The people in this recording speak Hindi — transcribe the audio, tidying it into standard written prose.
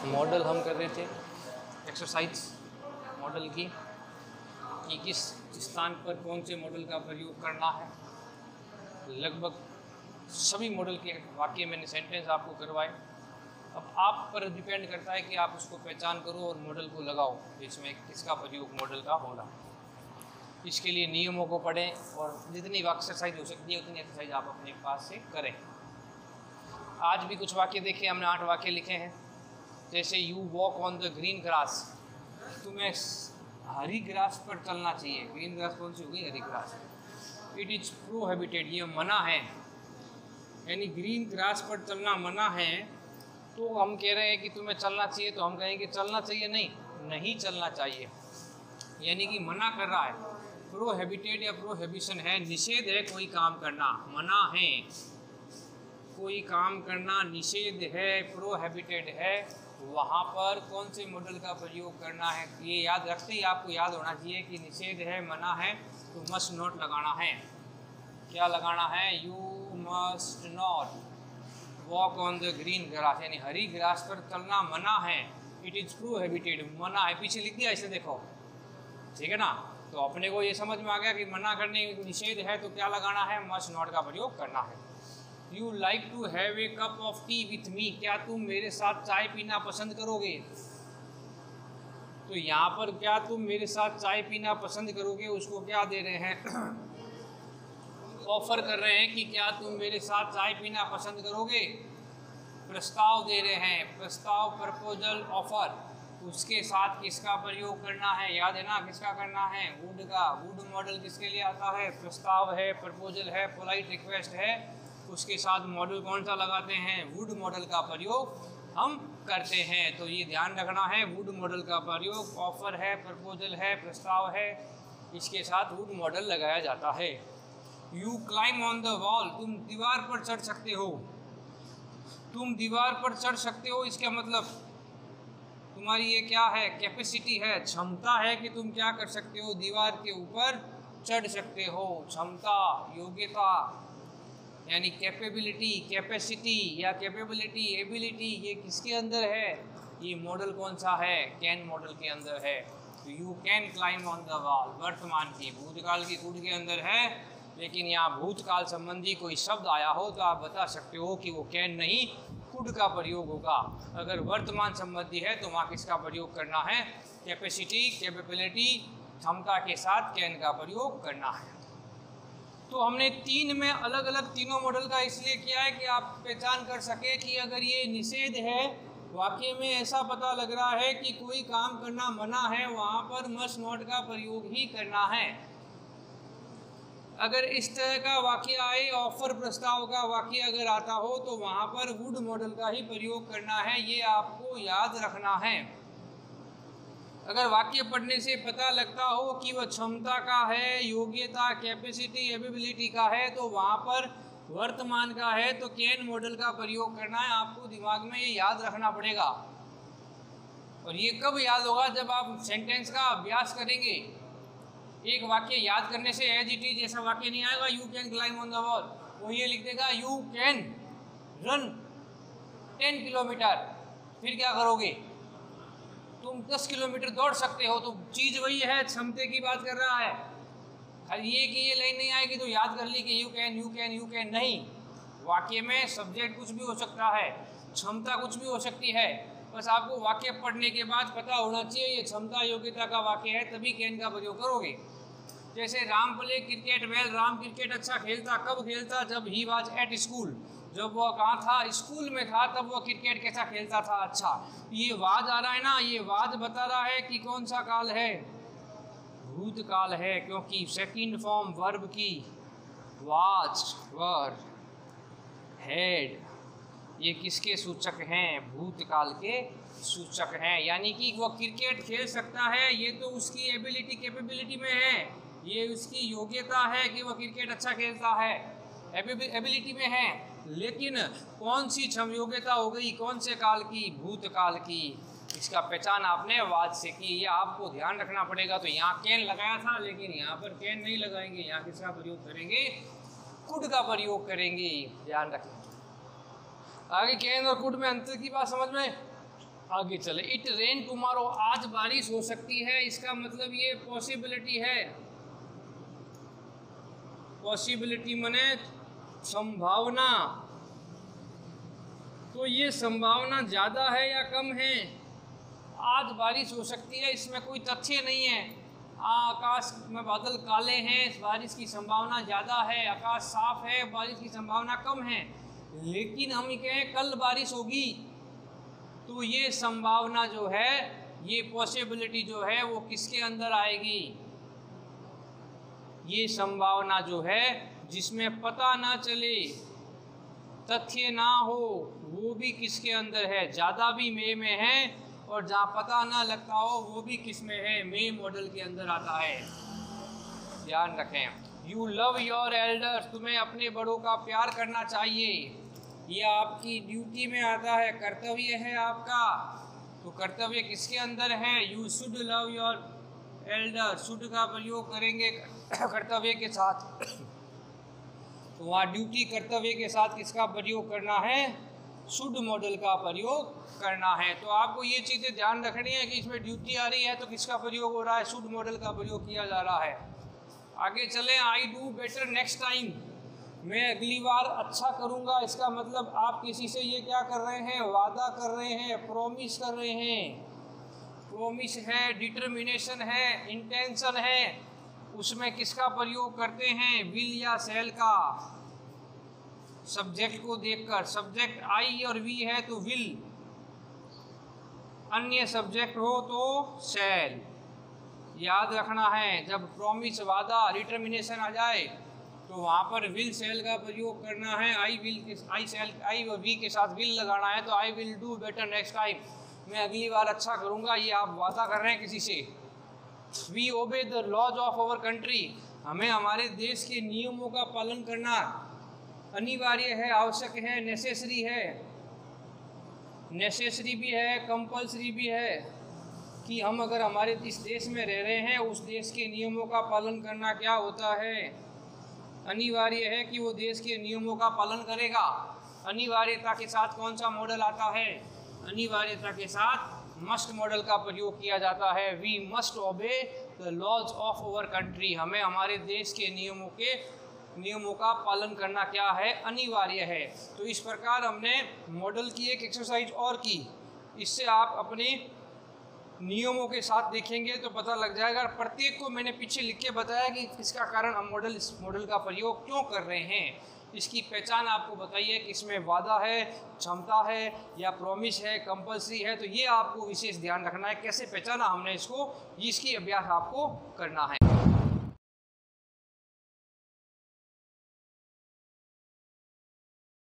मॉडल हम कर रहे थे एक्सरसाइज मॉडल की कि किस स्थान पर कौन से मॉडल का प्रयोग करना है। लगभग सभी मॉडल के वाक्य मैंने सेंटेंस आपको करवाए। अब आप पर डिपेंड करता है कि आप उसको पहचान करो और मॉडल को लगाओ इसमें किसका प्रयोग मॉडल का होगा। इसके लिए नियमों को पढ़ें और जितनी एक्सरसाइज हो सकती है उतनी एक्सरसाइज आप अपने पास से करें। आज भी कुछ वाक्य देखे, हमने 8 वाक्य लिखे हैं। जैसे you walk on the green grass, तुम्हें हरी ग्रास पर चलना चाहिए। ग्रीन ग्रास कौन सी होगी? हरी ग्रास। इट इज प्रोहिबिटेड, ये मना है, यानी ग्रीन ग्रास पर चलना मना है। तो हम कह रहे हैं कि तुम्हें चलना चाहिए, तो हम कहेंगे चलना चाहिए नहीं चलना चाहिए, यानी कि मना कर रहा है। प्रोहिबिटेड या प्रोहिबिशन है, निषेध है कोई काम करना, मना है कोई काम करना, निषेध है, प्रोहिबिटेड है। वहाँ पर कौन से मॉडल का प्रयोग करना है ये याद रखते ही आपको याद होना चाहिए कि निषेध है, मना है, तो मस्ट नॉट लगाना है। क्या लगाना है? You must not walk on the green grass, यानी हरी ग्रास पर चलना मना है। इट इज़ प्रोहिबिटेड, मना है, पीछे लिख दिया इसे देखो, ठीक है ना। तो अपने को ये समझ में आ गया कि मना करने निषेध है, तो क्या लगाना है? मस्ट नॉट का प्रयोग करना है। You like to have a cup of tea with me, क्या तुम मेरे साथ चाय पीना पसंद करोगे? तो यहाँ पर क्या तुम मेरे साथ चाय पीना पसंद करोगे, उसको क्या दे रहे हैं? ऑफर कर रहे हैं कि क्या तुम मेरे साथ चाय पीना पसंद करोगे। प्रस्ताव दे रहे हैं, प्रस्ताव, प्रपोजल, ऑफर। उसके साथ किसका प्रयोग करना है? याद है ना किसका करना है? वुड का। वुड मॉडल किसके लिए आता है? प्रस्ताव है, प्रपोजल है, पोलाइट रिक्वेस्ट है, उसके साथ मॉडल कौन सा लगाते हैं? वुड मॉडल का प्रयोग हम करते हैं। तो ये ध्यान रखना है, वुड मॉडल का प्रयोग, ऑफर है, प्रपोजल है, प्रस्ताव है, इसके साथ वुड मॉडल लगाया जाता है। You climb on the wall, तुम दीवार पर चढ़ सकते हो। तुम दीवार पर चढ़ सकते हो, इसका मतलब तुम्हारी ये क्या है? कैपेसिटी है, क्षमता है कि तुम क्या कर सकते हो? दीवार के ऊपर चढ़ सकते हो। क्षमता, योग्यता, यानी कैपेबिलिटी, कैपेसिटी या कैपेबिलिटी, एबिलिटी, ये किसके अंदर है? ये मॉडल कौन सा है? कैन मॉडल के अंदर है। तो you can climb on the wall वर्तमान की, भूतकाल की कुड के अंदर है, लेकिन यहाँ भूतकाल संबंधी कोई शब्द आया हो तो आप बता सकते हो कि वो कैन नहीं कुड का प्रयोग होगा। अगर वर्तमान संबंधी है तो वहाँ किसका प्रयोग करना है? कैपेसिटी, कैपेबिलिटी, क्षमता के साथ कैन का प्रयोग करना है। तो हमने 3 में अलग अलग तीनों मॉडल का इसलिए किया है कि आप पहचान कर सके कि अगर ये निषेध है, वाक्य में ऐसा पता लग रहा है कि कोई काम करना मना है, वहाँ पर मस्ट नॉट का प्रयोग ही करना है। अगर इस तरह का वाक्य आए, ऑफर, प्रस्ताव का वाक्य अगर आता हो, तो वहाँ पर वुड मॉडल का ही प्रयोग करना है, ये आपको याद रखना है। अगर वाक्य पढ़ने से पता लगता हो कि वह क्षमता का है, योग्यता, कैपेसिटी, एबिलिटी का है, तो वहाँ पर वर्तमान का है तो कैन मॉडल का प्रयोग करना है। आपको दिमाग में ये याद रखना पड़ेगा। और ये कब याद होगा? जब आप सेंटेंस का अभ्यास करेंगे। एक वाक्य याद करने से एज इट इज ऐसा वाक्य नहीं आएगा you can climb on the wall. वो ये लिख देगा यू कैन रन 10 किलोमीटर। फिर क्या करोगे? तुम 10 किलोमीटर दौड़ सकते हो। तो चीज़ वही है, क्षमता की बात कर रहा है। खाली ये कि ये लाइन नहीं आएगी तो याद कर ली कि you can you can you can, नहीं। वाक्य में सब्जेक्ट कुछ भी हो सकता है, क्षमता कुछ भी हो सकती है। बस आपको वाक्य पढ़ने के बाद पता होना चाहिए ये क्षमता, योग्यता का वाक्य है, तभी कैन का प्रयोग करोगे। जैसे Ram play cricket well, Ram cricket अच्छा खेलता। कब खेलता? जब ही वाज एट स्कूल, जब वह कहाँ था? स्कूल में था, तब वह क्रिकेट कैसा खेलता था? अच्छा। ये वाज आ रहा है ना, ये वाज बता रहा है कि कौन सा काल है? भूतकाल है, क्योंकि सेकंड फॉर्म वर्ब की वाज, वर, हैड, ये किसके सूचक हैं? भूतकाल के सूचक हैं। यानी कि वह क्रिकेट खेल सकता है, ये तो उसकी एबिलिटी, कैपेबिलिटी में है। ये उसकी योग्यता है कि वह क्रिकेट अच्छा खेलता है, एबिलिटी में है। लेकिन कौन सी योग्यता हो गई? कौन से काल की? भूतकाल की। इसका पहचान आपने वाज से की, ये आपको ध्यान रखना पड़ेगा। तो यहाँ कैन लगाया था, लेकिन यहाँ पर कैन नहीं लगाएंगे, यहाँ किसका प्रयोग करेंगे? कुड का प्रयोग करेंगे। ध्यान रखें। आगे कैन और कुड में अंतर की बात समझ में आगे चले। इट रेन टुमारो, आज बारिश हो सकती है, इसका मतलब ये पॉसिबिलिटी है। पॉसिबिलिटी माने संभावना, तो ये संभावना ज़्यादा है या कम है? आज बारिश हो सकती है, इसमें कोई तथ्य नहीं है। आकाश में बादल काले हैं, बारिश की संभावना ज़्यादा है, आकाश साफ है, बारिश की संभावना कम है। लेकिन हम कहें कल बारिश होगी, तो ये संभावना जो है, ये पॉसिबिलिटी जो है वो किसके अंदर आएगी? ये संभावना जो है जिसमें पता ना चले, तथ्य ना हो, वो भी किसके अंदर है? ज़्यादा भी मे में है, और जहाँ पता ना लगता हो वो भी किस में है? मे मॉडल के अंदर आता है। ध्यान रखें। यू लव योर एल्डर्स, तुम्हें अपने बड़ों का प्यार करना चाहिए, ये आपकी ड्यूटी में आता है, कर्तव्य है आपका। तो कर्तव्य किसके अंदर है? You should love your Elder, should का प्रयोग करेंगे कर्तव्य के साथ, तो वहाँ ड्यूटी कर्तव्य के साथ किसका प्रयोग करना है? शुड मॉडल का प्रयोग करना है। तो आपको ये चीज़ें ध्यान रखनी है कि इसमें ड्यूटी आ रही है तो किसका प्रयोग हो रहा है? शुड मॉडल का प्रयोग किया जा रहा है। आगे चलें। I do better next time, मैं अगली बार अच्छा करूँगा, इसका मतलब आप किसी से ये क्या कर रहे हैं? वादा कर रहे हैं, प्रॉमिस कर रहे हैं। प्रॉमिस है, डिटर्मिनेशन है, इंटेंशन है, उसमें किसका प्रयोग करते हैं? विल या शैल का। सब्जेक्ट को देखकर, सब्जेक्ट आई और वी है तो विल, अन्य सब्जेक्ट हो तो शैल। याद रखना है, जब प्रॉमिस, वादा, डिटर्मिनेशन आ जाए तो वहाँ पर विल शैल का प्रयोग करना है। आई और वी के साथ विल लगाना है, तो I will do better next time, मैं अगली बार अच्छा करूँगा, ये आप वादा कर रहे हैं किसी से। We obey the laws of our country, हमें हमारे देश के नियमों का पालन करना अनिवार्य है, आवश्यक है, नेसेसरी है। नेसेसरी भी है, कंपल्सरी भी है, कि हम अगर हमारे इस देश में रह रहे हैं, उस देश के नियमों का पालन करना क्या होता है? अनिवार्य है कि वो देश के नियमों का पालन करेगा। अनिवार्यता के साथ कौन सा मॉडल आता है? अनिवार्यता के साथ मस्ट मॉडल का प्रयोग किया जाता है। We must obey the laws of our country, हमें हमारे देश के नियमों का पालन करना क्या है? अनिवार्य है। तो इस प्रकार हमने मॉडल की एक एक्सरसाइज और की, इससे आप अपने नियमों के साथ देखेंगे तो पता लग जाएगा। प्रत्येक को मैंने पीछे लिख के बताया कि इसका कारण हम इस मॉडल का प्रयोग क्यों कर रहे हैं, इसकी पहचान आपको बताइए कि इसमें वादा है, क्षमता है, या प्रॉमिस है, कंपल्सरी है। तो ये आपको विशेष ध्यान रखना है, कैसे पहचाना हमने इसको, इसकी अभ्यास आपको करना है।